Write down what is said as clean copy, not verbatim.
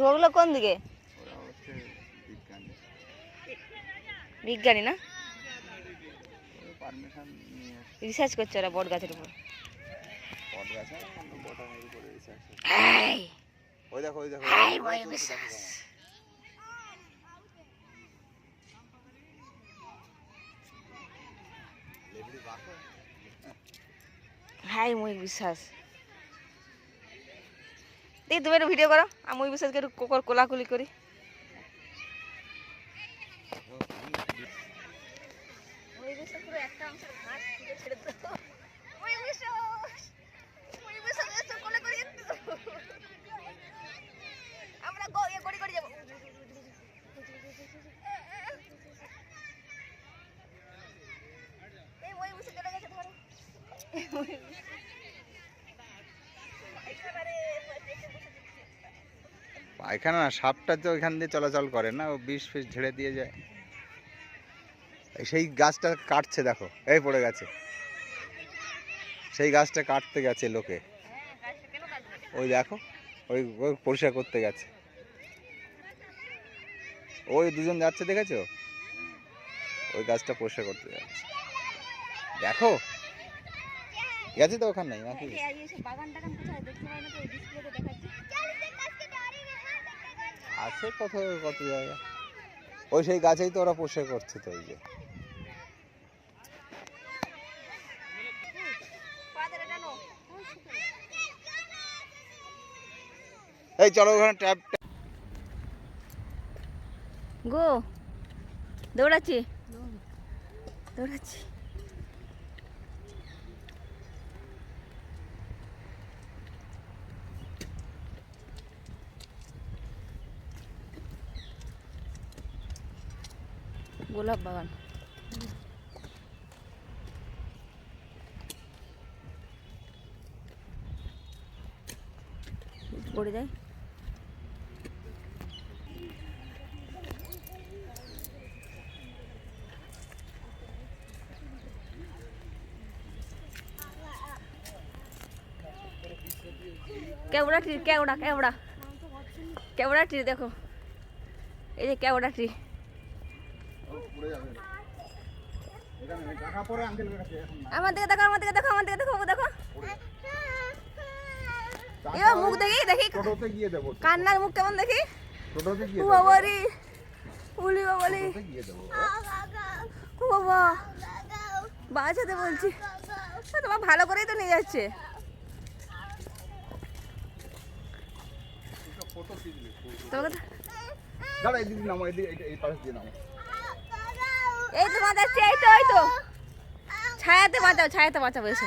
ওগুলো কোন দিকে? বিজ্ঞানী না, রিসার্চ করছে ওরা বট গাছের উপর। হাই ময়ূক বিশ্বাস, দেখি তুমি একটু ভিডিও করো, আমি ময়ূক বিশ্বাসকে একটু কোলাকুলি করি। পায়খানা না, সাপটা তো এখান দিয়ে চলাচল করে না, ও বিষ ফিষ ঝেড়ে দিয়ে যায়। সেই গাছটা কাটছে দেখো, এই পড়ে গেছে, সেই গাছটা কাটতে গেছে লোকে, ওই দেখো, ওই ওই পরিষ্কার করতে গেছে, ওই দুজন যাচ্ছে দেখেছো, ওই গাছটা পরিষ্কার করতে যাচ্ছে, দেখো গেছে তো ওখানে নাকি। আছে কত কত জায়গা, ওই সেই গাছেই তো ওরা পরিষ্কার করছে তো, ওই যে এই চলো ওখানে ট্যাপ গো, দৌড়াচ্ছি দৌড়াচ্ছি। গোলাপ বাগান, পড়ে যায়। কেওড়া ট্রি, কেওড়া কেওড়া কেওড়া ট্রি দেখো, এই যে কেওড়া ট্রি। আমার দিকে দেখো, আমার দিকে দেখো, আমার দিকে দেখো, দেখো এবার মুখ দেখি, দেখি কান্নার মুখ কেমন দেখি। বাবারি, উলি বাবারি, ও বাবা বাঁচাতে বলছি, তোমার ভালো করেই তো নিয়ে যাচ্ছে। এই তো বাঁচাচ্ছি, এই তো ছায়াতে বাঁচাও, ছায়াতে বাঁচাবো এসে।